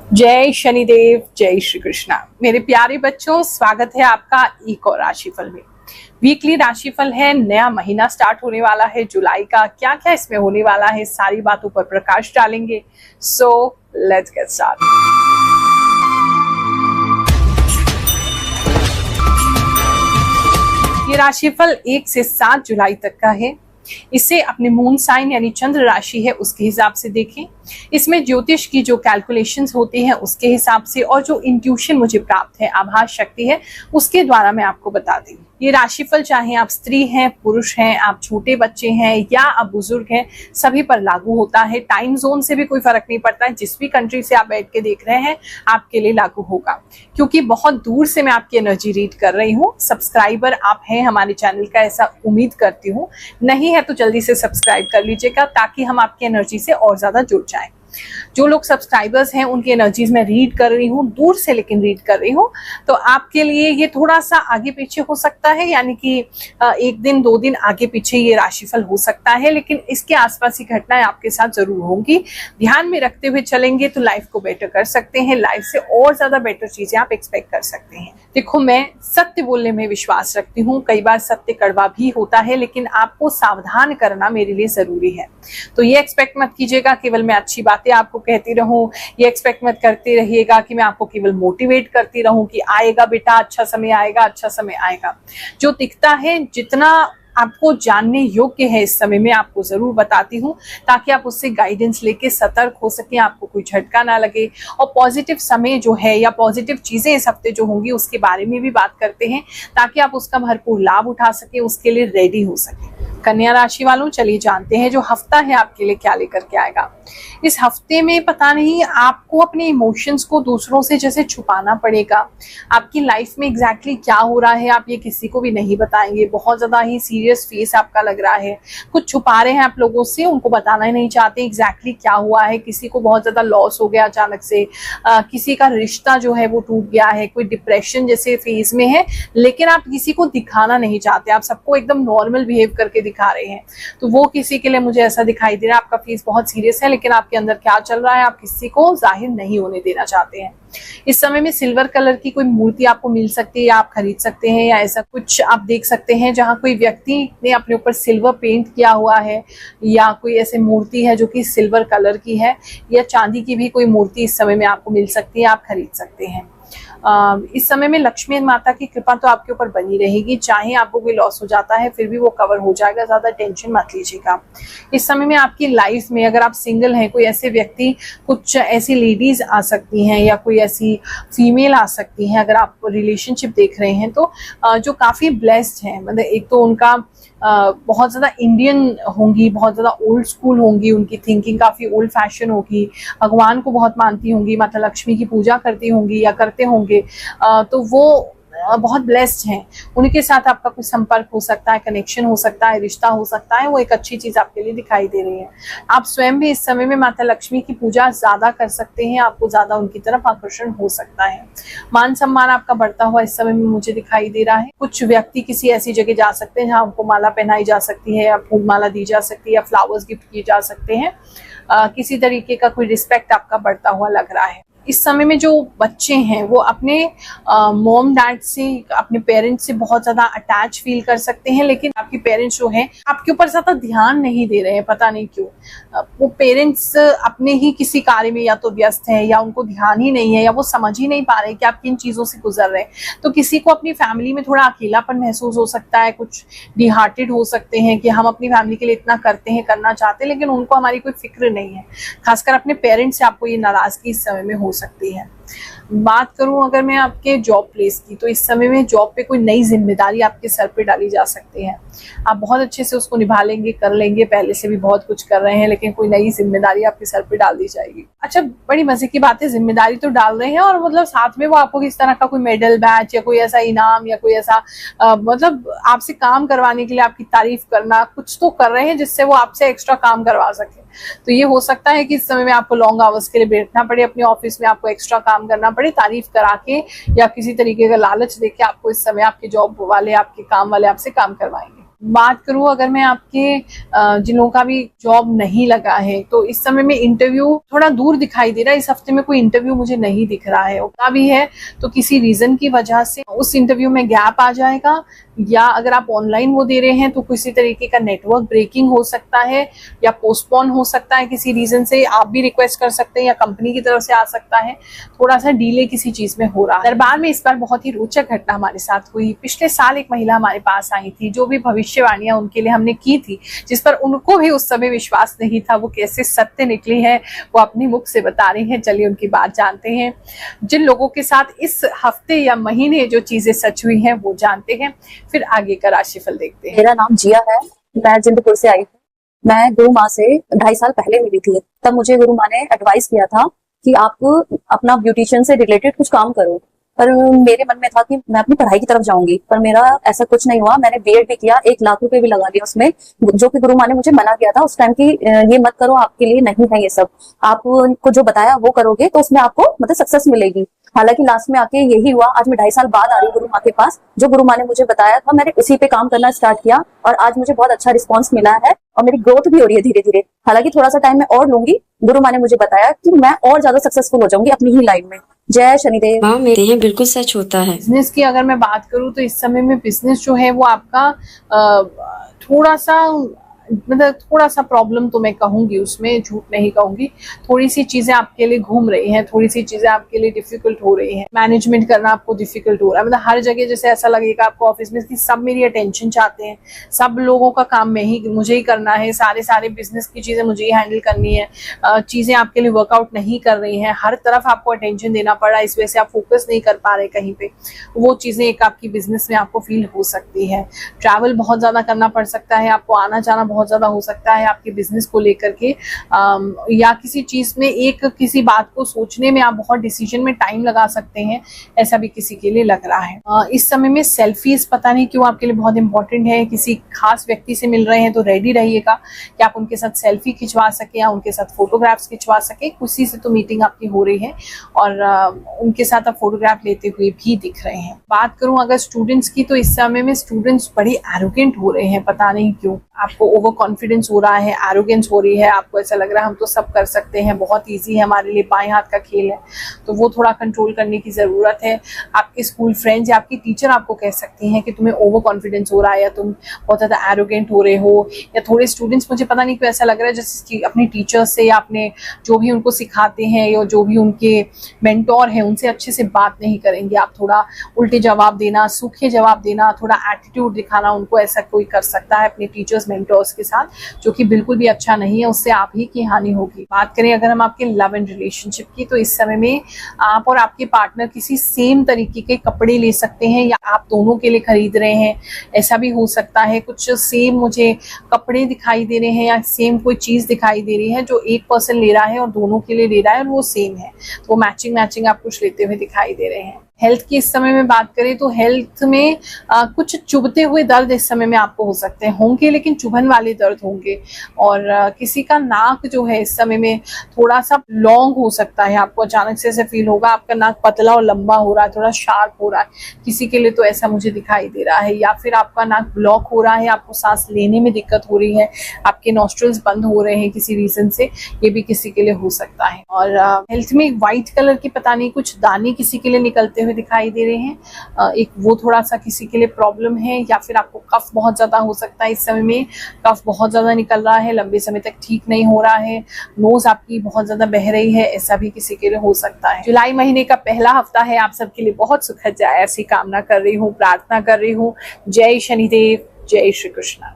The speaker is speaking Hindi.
जय शनिदेव, जय श्री कृष्णा। मेरे प्यारे बच्चों, स्वागत है आपका एक और राशिफल में। वीकली राशिफल है, नया महीना स्टार्ट होने वाला है जुलाई का। क्या क्या इसमें होने वाला है, सारी बातों पर प्रकाश डालेंगे। So let's get start. ये राशिफल 1 से 7 जुलाई तक का है। इसे अपने मून साइन यानी चंद्र राशि है उसके हिसाब से देखें। इसमें ज्योतिष की जो कैलकुलेशंस होती हैं उसके हिसाब से और जो इंट्यूशन मुझे प्राप्त है, आभास शक्ति है, उसके द्वारा मैं आपको बता दी। ये राशिफल चाहे आप स्त्री हैं, पुरुष हैं, आप छोटे बच्चे हैं या आप बुजुर्ग हैं, सभी पर लागू होता है। टाइम जोन से भी कोई फर्क नहीं पड़ता है, जिस भी कंट्री से आप बैठ के देख रहे हैं आपके लिए लागू होगा, क्योंकि बहुत दूर से मैं आपकी एनर्जी रीड कर रही हूँ। सब्सक्राइबर आप हैं हमारे चैनल का, ऐसा उम्मीद करती हूँ। नहीं है तो जल्दी से सब्सक्राइब कर लीजिएगा ताकि हम आपकी एनर्जी से और ज्यादा जुड़ जाएं। जो लोग सब्सक्राइबर्स हैं उनकी एनर्जीज में रीड कर रही हूँ, दूर से लेकिन रीड कर रही हूँ, तो आपके लिए ये थोड़ा सा आगे पीछे हो सकता है, यानी कि 1 दिन 2 दिन आगे पीछे ये राशिफल हो सकता है, लेकिन इसके आसपास की घटनाएं आपके साथ जरूर होंगी। ध्यान में रखते हुए चलेंगे तो लाइफ को बेटर कर सकते हैं, लाइफ से और ज्यादा बेटर चीजें आप एक्सपेक्ट कर सकते हैं। देखो, मैं सत्य बोलने में विश्वास रखती हूँ। कई बार सत्य कड़वा भी होता है, लेकिन आपको सावधान करना मेरे लिए जरूरी है। तो ये एक्सपेक्ट मत कीजिएगा केवल मैं अच्छी बातें आपको कहती रहूं, ये एक्सपेक्ट मत करते रहिएगा कि मैं आपको केवल मोटिवेट करती रहूं कि आएगा बेटा, अच्छा समय आएगा, अच्छा समय आएगा। जो दिखता है, जितना आपको जानने योग्य है इस समय में आपको जरूर बताती हूँ, ताकि आप उससे गाइडेंस लेके सतर्क हो सके, आपको कोई झटका ना लगे। और पॉजिटिव समय जो है या पॉजिटिव चीजें इस हफ्ते जो होंगी उसके बारे में भी बात करते हैं, ताकि आप उसका भरपूर लाभ उठा सके, उसके लिए रेडी हो सके। कन्या राशि वालों, चलिए जानते हैं जो हफ्ता है आपके लिए क्या लेकर के आएगा। इस हफ्ते में पता नहीं आपको अपने इमोशंस को दूसरों से जैसे छुपाना पड़ेगा। आपकी लाइफ में एग्जैक्टली क्या हो रहा है आप ये किसी को भी नहीं बताएंगे। बहुत ज्यादा ही सीरियस फेस आपका लग रहा है, कुछ छुपा रहे हैं आप लोगों से, उनको बताना ही नहीं चाहते एग्जैक्टली क्या हुआ है। किसी को बहुत ज्यादा लॉस हो गया अचानक से, किसी का रिश्ता जो है वो टूट गया है, कोई डिप्रेशन जैसे फेज में है, लेकिन आप किसी को दिखाना नहीं चाहते, आप सबको एकदम नॉर्मल बिहेव करके दिखा रहे हैं। तो वो किसी के लिए मुझे ऐसा दिखाई दे रहा है आपका फेस बहुत सीरियस है, लेकिन आपके अंदर क्या चल रहा है आप किसी को जाहिर नहीं होने देना चाहते हैं। इस समय में सिल्वर कलर की कोई मूर्ति आपको मिल सकती है या आप खरीद सकते हैं, या ऐसा कुछ आप देख सकते हैं जहां कोई व्यक्ति ने अपने ऊपर सिल्वर पेंट किया हुआ है, या कोई ऐसी मूर्ति है जो कि सिल्वर कलर की है, या चांदी की भी कोई मूर्ति इस समय में आपको मिल सकती है, आप खरीद सकते हैं। इस समय में लक्ष्मी माता की कृपा तो आपके ऊपर बनी रहेगी। चाहे आपको कोई लॉस हो जाता है फिर भी वो कवर हो जाएगा, ज्यादा टेंशन मत लीजिएगा। इस समय में आपकी लाइफ में अगर आप सिंगल हैं, कोई ऐसे व्यक्ति, कुछ ऐसी लेडीज आ सकती हैं या कोई ऐसी फीमेल आ सकती हैं, अगर आप रिलेशनशिप देख रहे हैं तो जो काफी ब्लेस्ड हैं। मतलब एक तो उनका बहुत ज्यादा इंडियन होंगी, बहुत ज्यादा ओल्ड स्कूल होंगी, उनकी थिंकिंग काफी ओल्ड फैशन होगी, भगवान को बहुत मानती होंगी, माता लक्ष्मी की पूजा करती होंगी या करते होंगे, तो वो बहुत ब्लेस्ड हैं। उनके साथ आपका कुछ संपर्क हो सकता है, कनेक्शन हो सकता है, रिश्ता हो सकता है, वो एक अच्छी चीज आपके लिए दिखाई दे रही है। आप स्वयं भी इस समय में माता लक्ष्मी की पूजा ज्यादा कर सकते हैं, आपको ज्यादा उनकी तरफ आकर्षण हो सकता है। मान सम्मान आपका बढ़ता हुआ इस समय में मुझे दिखाई दे रहा है। कुछ व्यक्ति किसी ऐसी जगह जा सकते हैं जहाँ उनको माला पहनाई जा सकती है, या फूल माला दी जा सकती है, या फ्लावर्स गिफ्ट किए जा सकते हैं। किसी तरीके का कोई रिस्पेक्ट आपका बढ़ता हुआ लग रहा है। इस समय में जो बच्चे हैं वो अपने मॉम डैड से, अपने पेरेंट्स से बहुत ज्यादा अटैच फील कर सकते हैं, लेकिन आपके पेरेंट्स जो हैं आपके ऊपर ज्यादा ध्यान नहीं दे रहे हैं, पता नहीं क्यों। वो पेरेंट्स अपने ही किसी कार्य में या तो व्यस्त हैं, या उनको ध्यान ही नहीं है, या वो समझ ही नहीं पा रहे कि आप किन चीजों से गुजर रहे हैं। तो किसी को अपनी फैमिली में थोड़ा अकेलापन महसूस हो सकता है, कुछ डिहार्टेड हो सकते हैं कि हम अपनी फैमिली के लिए इतना करते हैं, करना चाहते हैं, लेकिन उनको हमारी कोई फिक्र नहीं है। खासकर अपने पेरेंट्स से आपको ये नाराजगी इस समय में हो सकती है। बात करूं अगर मैं आपके जॉब प्लेस की, तो इस समय में जॉब पे कोई नई जिम्मेदारी आपके सर पे डाली जा सकती है। आप बहुत अच्छे से उसको निभा लेंगे, कर लेंगे, पहले से भी बहुत कुछ कर रहे हैं, लेकिन कोई नई जिम्मेदारी आपके सर पे डाल दी जाएगी। अच्छा, बड़ी मजे की बात है, जिम्मेदारी तो डाल रहे हैं और मतलब साथ में वो आपको किस तरह का कोई मेडल, बैच या कोई ऐसा इनाम या कोई ऐसा मतलब आपसे काम करवाने के लिए आपकी तारीफ करना, कुछ तो कर रहे हैं जिससे वो आपसे एक्स्ट्रा काम करवा सके। तो ये हो सकता है कि इस समय में आपको लॉन्ग आवर्स के लिए बैठना पड़े अपने ऑफिस में, आपको एक्स्ट्रा काम करना पड़े, तारीफ करा के या किसी तरीके का लालच देके आपको इस समय आपके जॉब वाले, आपके काम वाले आपसे काम करवाएंगे। बात करूँ अगर मैं आपके जिन लोगों का भी जॉब नहीं लगा है, तो इस समय में इंटरव्यू थोड़ा दूर दिखाई दे रहा है। इस हफ्ते में कोई इंटरव्यू मुझे नहीं दिख रहा है, होता भी है तो किसी रीजन की वजह से उस इंटरव्यू में गैप आ जाएगा, या अगर आप ऑनलाइन वो दे रहे हैं तो किसी तरीके का नेटवर्क ब्रेकिंग हो सकता है, या पोस्टपोन हो सकता है किसी रीजन से। आप भी रिक्वेस्ट कर सकते हैं या कंपनी की तरफ से आ सकता है, थोड़ा सा डिले किसी चीज में हो रहा है। दरबार में इस बार बहुत ही रोचक घटना हमारे साथ हुई। पिछले साल एक महिला हमारे पास आई थी, जो भी भविष्यवाणियां उनके लिए हमने की थी, जिस पर उनको भी उस समय विश्वास नहीं था, वो कैसे सत्य निकली है वो अपने मुख से बता रही हैं। चलिए उनकी बात जानते हैं। जिन लोगों के साथ इस हफ्ते या महीने जो चीजें सच हुई हैं वो जानते हैं, फिर आगे का राशिफल देखते हैं। मेरा नाम जिया है, मैं जिंदपुर से आई हूँ। मैं गुरु माँ से 2.5 साल पहले मिली थी। तब मुझे गुरु माँ ने एडवाइस किया था कि आप अपना ब्यूटिशियन से रिलेटेड कुछ काम करो, पर मेरे मन में था कि मैं अपनी पढ़ाई की तरफ जाऊंगी, पर मेरा ऐसा कुछ नहीं हुआ। मैंने बीएड भी किया, 1 लाख रुपए भी लगा दिया उसमें, जो कि गुरु माँ ने मुझे मना किया था उस टाइम की ये मत करो, आपके लिए नहीं है ये सब। आपको जो बताया वो करोगे तो उसमें आपको मतलब सक्सेस मिलेगी। हालांकि लास्ट में आके यही हुआ। आज मैं 2.5 साल बाद आ रही हूँ गुरु माँ के पास। जो गुरु माँ ने मुझे बताया था मैंने उसी पे काम करना स्टार्ट किया, और आज मुझे बहुत अच्छा रिस्पॉन्स मिला है और मेरी ग्रोथ भी हो रही है धीरे धीरे। हालांकि थोड़ा सा टाइम मैं और लूंगी। गुरु माँ ने मुझे बताया कि मैं और ज्यादा सक्सेसफुल हो जाऊंगी अपनी ही लाइन में। जय शनिदेव। हाँ, मेरे हैं बिल्कुल सच होता है। बिजनेस की अगर मैं बात करूं तो इस समय में बिजनेस जो है वो आपका थोड़ा सा मतलब थोड़ा सा प्रॉब्लम तो मैं कहूंगी, उसमें झूठ नहीं कहूंगी। थोड़ी सी चीजें आपके लिए घूम रही हैं, थोड़ी सी चीजें आपके लिए डिफिकल्ट हो रही हैं। मैनेजमेंट करना आपको डिफिकल्ट हो रहा है, मतलब हर जगह जैसे ऐसा लगेगा आपको ऑफिस में कि सब मेरी अटेंशन चाहते हैं, सब लोगों का काम मुझे ही करना है, सारे बिजनेस की चीजें मुझे ही हैंडल करनी है। चीजें आपके लिए वर्कआउट नहीं कर रही हैं, हर तरफ आपको अटेंशन देना पड़ रहा है, इस वजह से आप फोकस नहीं कर पा रहे कहीं पे। वो चीजें एक आपकी बिजनेस में आपको फील हो सकती है। ट्रैवल बहुत ज्यादा करना पड़ सकता है, आपको आना जाना बहुत ज्यादा हो सकता है आपके बिजनेस को लेकर के, या किसी चीज में किसी बात को सोचने में आप बहुत डिसीजन में टाइम लगा सकते हैं, ऐसा भी किसी के लिए लग रहा है। इस समय में सेल्फीज पता नहीं क्यों आपके लिए बहुत इंपॉर्टेंट है। किसी खास व्यक्ति से मिल रहे हैं तो रेडी रहिएगा कि आप उनके साथ सेल्फी खिंचवा सके या उनके साथ फोटोग्राफ्स खिंचवा सके। किसी से तो मीटिंग आपकी हो रही है और उनके साथ आप फोटोग्राफ लेते हुए भी दिख रहे हैं। बात करूं अगर स्टूडेंट्स की, तो इस समय में स्टूडेंट्स बड़े एरोगेंट हो रहे हैं, पता नहीं क्यों। आपको ओवर कॉन्फिडेंस हो रहा है, एरोगेंस हो रही है, आपको ऐसा लग रहा है हम तो सब कर सकते हैं, बहुत इजी है हमारे लिए, बाएं हाथ का खेल है। तो वो थोड़ा कंट्रोल करने की जरूरत है। आपके स्कूल फ्रेंड्स या आपकी टीचर आपको कह सकती हैं कि तुम्हें ओवर कॉन्फिडेंस हो रहा है, या तुम बहुत ज्यादा एरोगेंट हो रहे हो। या थोड़े स्टूडेंट्स, मुझे पता नहीं क्यों ऐसा लग रहा है जैसे अपनी टीचर्स से या अपने जो भी उनको सिखाते हैं या जो भी उनके मेंटोर हैं उनसे अच्छे से बात नहीं करेंगे। आप थोड़ा उल्टे जवाब देना, सूखे जवाब देना, थोड़ा एटीट्यूड दिखाना उनको, ऐसा कोई कर सकता है अपने टीचर्स मेंटोर्स के साथ, जो कि बिल्कुल भी अच्छा नहीं है। उससे आप ही की हानि होगी। बात करें अगर हम आपके लव एंड रिलेशनशिप की, तो इस समय में आप और आपके पार्टनर किसी सेम तरीके के कपड़े ले सकते हैं, या आप दोनों के लिए खरीद रहे हैं, ऐसा भी हो सकता है। कुछ सेम मुझे कपड़े दिखाई दे रहे हैं या सेम कोई चीज दिखाई दे रही है जो एक पर्सन ले रहा है और दोनों के लिए ले रहा है और वो सेम है, तो वो मैचिंग आप कुछ लेते हुए दिखाई दे रहे हैं। हेल्थ की इस समय में बात करें तो हेल्थ में कुछ चुभते हुए दर्द इस समय में आपको हो सकते हैं, होंगे लेकिन चुभन वाले दर्द होंगे। और किसी का नाक जो है इस समय में थोड़ा सा लॉन्ग हो सकता है, आपको अचानक से ऐसे फील होगा आपका नाक पतला और लंबा हो रहा है, थोड़ा शार्प हो रहा है, किसी के लिए तो ऐसा मुझे दिखाई दे रहा है। या फिर आपका नाक ब्लॉक हो रहा है, आपको सांस लेने में दिक्कत हो रही है, आपके नॉस्ट्रल्स बंद हो रहे हैं किसी रीजन से, ये भी किसी के लिए हो सकता है। और हेल्थ में व्हाइट कलर की पता नहीं कुछ दाने किसी के लिए निकलते हुए दिखाई दे रहे हैं, एक वो थोड़ा सा किसी के लिए प्रॉब्लम है। या फिर आपको कफ बहुत ज्यादा हो सकता है, इस समय में कफ बहुत ज्यादा निकल रहा है, लंबे समय तक ठीक नहीं हो रहा है, नोज आपकी बहुत ज्यादा बह रही है, ऐसा भी किसी के लिए हो सकता है। जुलाई महीने का पहला हफ्ता है, आप सबके लिए बहुत सुखद जाए ऐसी कामना कर रही हूँ, प्रार्थना कर रही हूँ। जय शनिदेव, जय श्री कृष्ण।